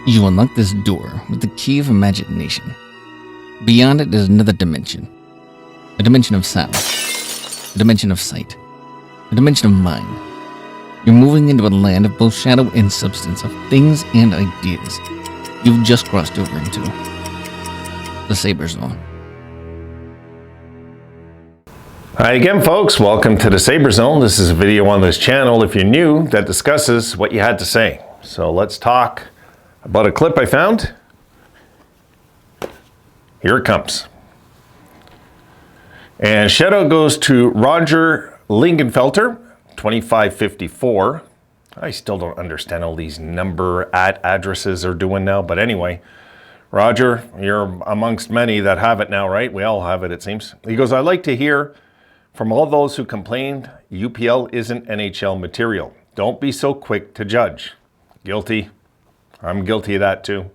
You unlock this door with the key of imagination. Beyond it is another dimension. A dimension of sound. A dimension of sight. A dimension of mind. You're moving into a land of both shadow and substance, of things and ideas. You've just crossed over into the Sabres Zone. Hi again, folks. Welcome to the Sabres Zone. This is a video on this channel, if you're new, that discusses what you had to say. So let's talk about a clip I found. Here it comes. And shout out goes to Roger Lingenfelter, 2554. I still don't understand all these number addresses are doing now, but anyway, Roger, you're amongst many that have it now, right? We all have it, it seems. He goes, I'd like to hear from all those who complained UPL isn't NHL material. Don't be so quick to judge. Guilty. I'm guilty of that too.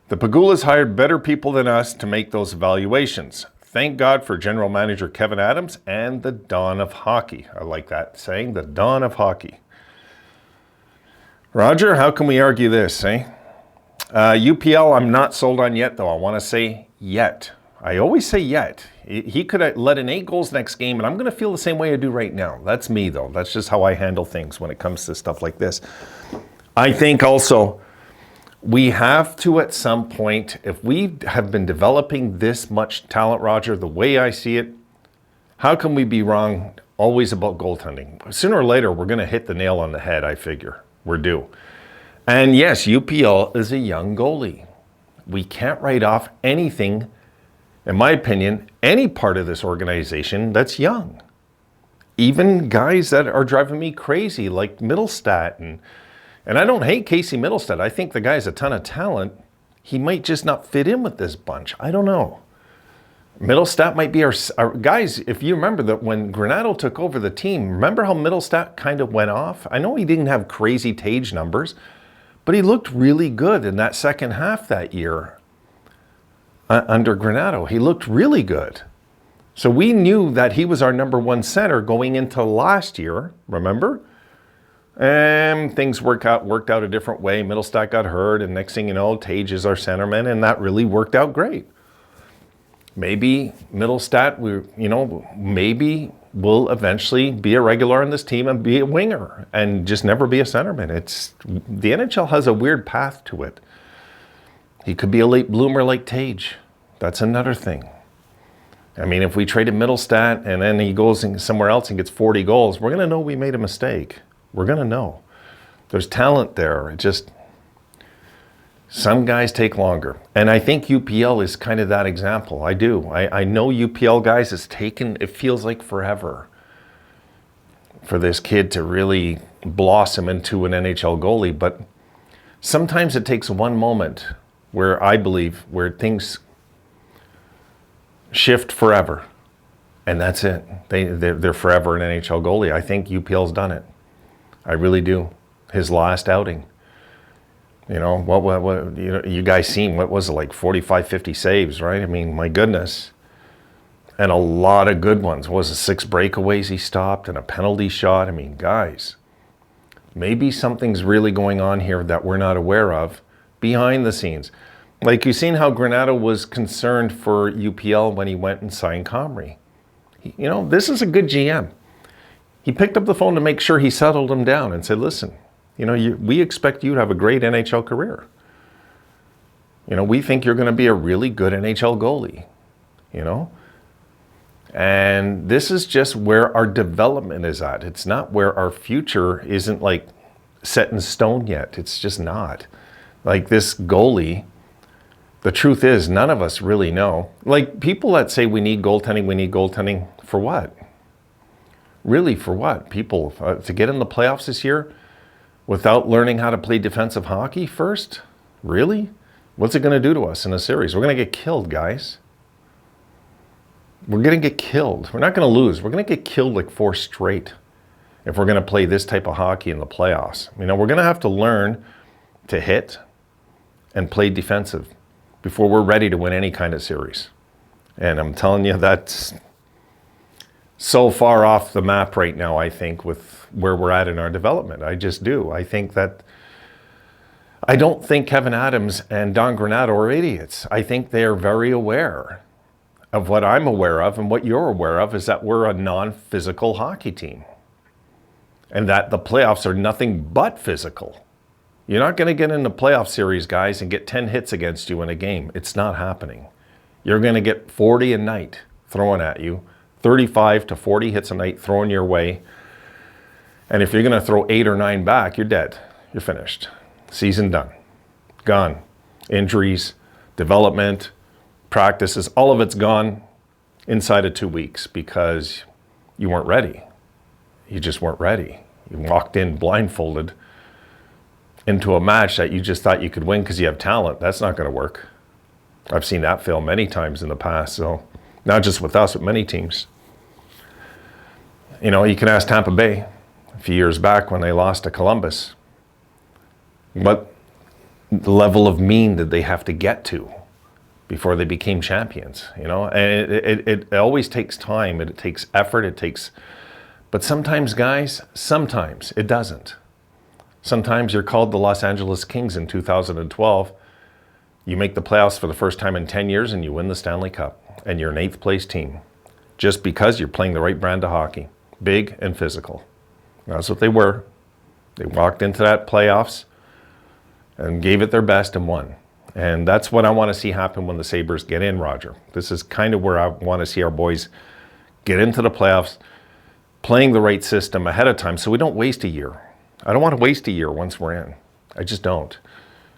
The Pagulas hired better people than us to make those evaluations. Thank God for General Manager Kevin Adams and the dawn of hockey. I like that saying, the dawn of hockey. Roger, how can we argue this, eh? UPL, I'm not sold on yet, though. I want to say yet. I always say yet. He could have let in 8 goals next game, and I'm going to feel the same way I do right now. That's me, though. That's just how I handle things when it comes to stuff like this. I think also we have to, at some point, if we have been developing this much talent, Roger, the way I see it, how can we be wrong always about goaltending? Sooner or later, we're going to hit the nail on the head, I figure. We're due. And yes, UPL is a young goalie. We can't write off anything, in my opinion, any part of this organization that's young. Even guys that are driving me crazy, like Middlestat. And I don't hate Casey Middlestat. I think the guy's a ton of talent. He might just not fit in with this bunch. I don't know. Middlestat might be our guys, if you remember that when Granato took over the team, remember how Middlestat kind of went off? I know he didn't have crazy Tage numbers, but he looked really good in that second half that year under Granato. He looked really good. So we knew that he was our number one center going into last year, remember? And things worked out a different way. Middlestat got hurt, and next thing you know, Tage is our centerman, and that really worked out great. Maybe Middlestat, maybe will eventually be a regular on this team and be a winger and just never be a centerman. The NHL has a weird path to it. He could be a late bloomer like Tage. That's another thing. I mean, if we traded Middlestat and then he goes somewhere else and gets 40 goals, we're going to know we made a mistake. We're going to know. There's talent there. Some guys take longer. And I think UPL is kind of that example. I do. I know UPL guys, it feels like forever for this kid to really blossom into an NHL goalie. But sometimes it takes one moment where I believe where things shift forever. And that's it. They're forever an NHL goalie. I think UPL's done it. I really do. His last outing. You guys seen, what was it, like 45, 50 saves, right? I mean, my goodness. And a lot of good ones. What was it, 6 breakaways he stopped and a penalty shot? I mean, guys, maybe something's really going on here that we're not aware of behind the scenes. Like, you've seen how Granato was concerned for UPL when he went and signed Comrie. This is a good GM. He picked up the phone to make sure he settled him down and said, listen, we expect you to have a great NHL career. We think you're going to be a really good NHL goalie, And this is just where our development is at. It's not where our future isn't like set in stone yet. It's just not. Like this goalie, the truth is none of us really know. Like people that say we need goaltending for what? Really, for what? People, to get in the playoffs this year without learning how to play defensive hockey first? Really? What's it going to do to us in a series? We're going to get killed, guys. We're going to get killed. We're not going to lose. We're going to get killed like 4 straight if we're going to play this type of hockey in the playoffs. We're going to have to learn to hit and play defensive before we're ready to win any kind of series. And I'm telling you, that's so far off the map right now, I think, with where we're at in our development. I just do. I think that I don't think Kevin Adams and Don Granato are idiots. I think they are very aware of what I'm aware of, and what you're aware of is that we're a non-physical hockey team. And that the playoffs are nothing but physical. You're not going to get in the playoff series, guys, and get 10 hits against you in a game. It's not happening. You're going to get 40 a night thrown at you, 35 to 40 hits a night thrown your way. And if you're going to throw 8 or 9 back, you're dead. You're finished. Season done. Gone. Injuries, development, practices, all of it's gone inside of 2 weeks because you weren't ready. You just weren't ready. You walked in blindfolded into a match that you just thought you could win because you have talent. That's not going to work. I've seen that fail many times in the past. So not just with us, but many teams. You know, you can ask Tampa Bay a few years back when they lost to Columbus. What level of mean did they have to get to before they became champions? You know, and it always takes time. It takes effort. But sometimes, guys, sometimes it doesn't. Sometimes you're called the Los Angeles Kings in 2012. You make the playoffs for the first time in 10 years and you win the Stanley Cup. And you're an 8th place team. Just because you're playing the right brand of hockey. Big and physical. That's what they were. They walked into that playoffs and gave it their best and won. And that's what I want to see happen when the Sabres get in, Roger. This is kind of where I want to see our boys get into the playoffs, playing the right system ahead of time so we don't waste a year. I don't want to waste a year once we're in. I just don't.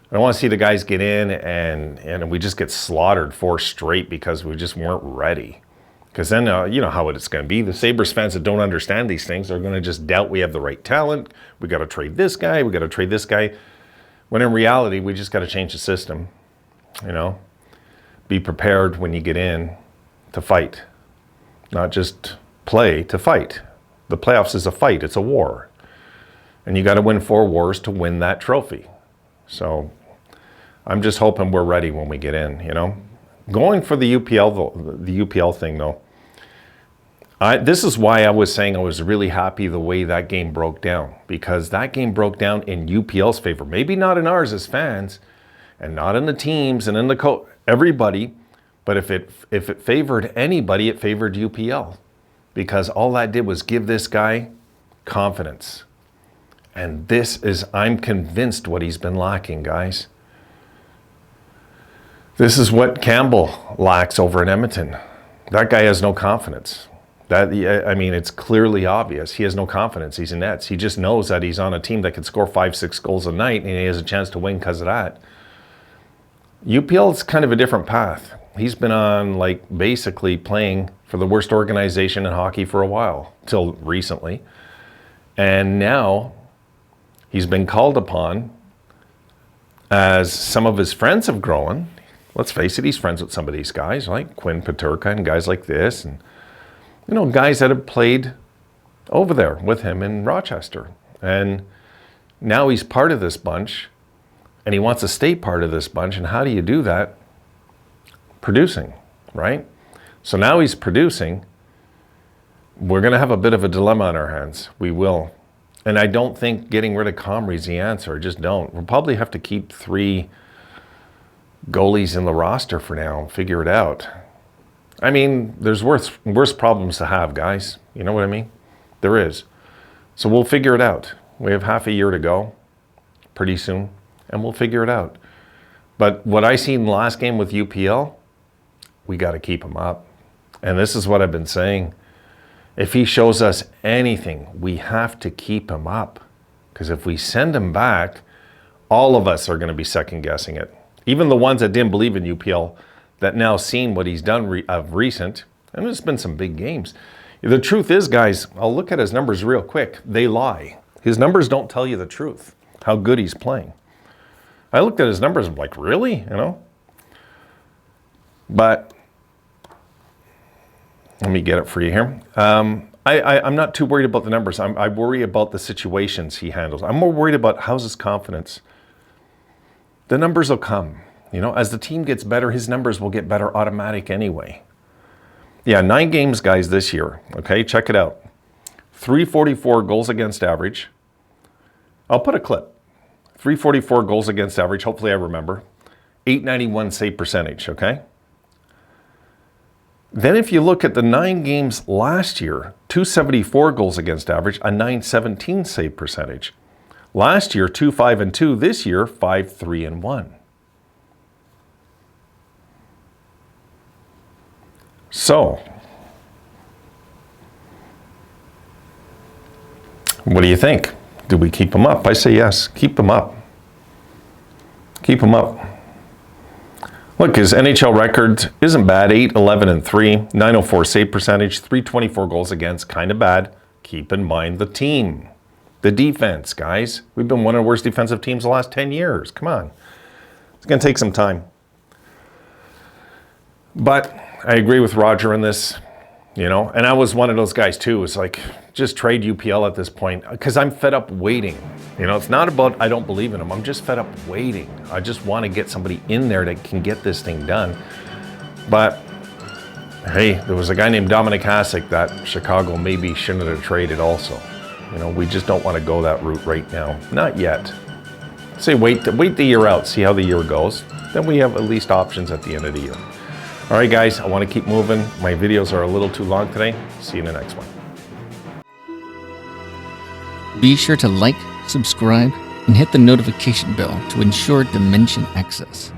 I don't want to see the guys get in and we just get slaughtered 4 straight because we just weren't ready. Because then, you know how it's going to be. The Sabres fans that don't understand these things are going to just doubt we have the right talent. We got to trade this guy. We got to trade this guy. When in reality, we just got to change the system. You know, be prepared when you get in to fight, not just play, to fight. The playoffs is a fight. It's a war. And you got to win 4 wars to win that trophy. So I'm just hoping we're ready when we get in, you know. Going for the UPL thing, though, this is why I was saying I was really happy the way that game broke down. Because that game broke down in UPL's favor. Maybe not in ours as fans, and not in the teams, and in the everybody. But if it favored anybody, it favored UPL. Because all that did was give this guy confidence. And this is, I'm convinced, what he's been lacking, guys. This is what Campbell lacks over in Edmonton. That guy has no confidence. It's clearly obvious. He has no confidence. He's in nets. He just knows that he's on a team that can score 5-6 goals a night, and he has a chance to win because of that. UPL is kind of a different path. He's been on, basically playing for the worst organization in hockey for a while, till recently. And now he's been called upon, as some of his friends have grown. Let's face it, he's friends with some of these guys, like Quinn Paterka and guys like this. And, you know, guys that have played over there with him in Rochester. And now he's part of this bunch, and he wants to stay part of this bunch. And how do you do that? Producing, right? So now he's producing. We're going to have a bit of a dilemma on our hands. We will. And I don't think getting rid of Comrie is the answer. I just don't. We'll probably have to keep 3 goalies in the roster for now and figure it out. I mean, there's worse problems to have, guys. You know what I mean? There is. So we'll figure it out. We have half a year to go, pretty soon, and we'll figure it out. But what I seen in the last game with UPL, we got to keep him up. And this is what I've been saying. If he shows us anything, we have to keep him up. Because if we send him back, all of us are going to be second-guessing it. Even the ones that didn't believe in UPL, that now seen what he's done of recent, and there's been some big games. The truth is, guys, I'll look at his numbers real quick. They lie. His numbers don't tell you the truth, how good he's playing. I looked at his numbers and I'm like, really? You know? But let me get it for you here. I'm not too worried about the numbers. I worry about the situations he handles. I'm more worried about how's his confidence. The numbers will come. You know, as the team gets better, his numbers will get better automatic anyway. Yeah, 9 games, guys, this year. Okay, check it out. 344 goals against average. I'll put a clip. 344 goals against average. Hopefully I remember. 891 save percentage, okay? Then if you look at the 9 games last year, 274 goals against average, a 917 save percentage. Last year, 2-5-2. This year, 5-3-1. So, what do you think? Do we keep them up? I say yes. Keep them up. Keep them up. Look, his NHL record isn't bad. 8-11-3, 904 save percentage, 324 goals against. Kind of bad. Keep in mind the team. The defense, guys. We've been one of the worst defensive teams the last 10 years. Come on. It's going to take some time. But I agree with Roger in this, you know. And I was one of those guys, too. It's like, just trade UPL at this point. Because I'm fed up waiting. You know, it's not about I don't believe in him. I'm just fed up waiting. I just want to get somebody in there that can get this thing done. But, hey, there was a guy named Dominic Hasek that Chicago maybe shouldn't have traded also. You know, we just don't want to go that route right now. Not yet. Say wait the year out, see how the year goes. Then we have at least options at the end of the year. All right, guys, I want to keep moving. My videos are a little too long today. See you in the next one. Be sure to like, subscribe, and hit the notification bell to ensure Dimension access.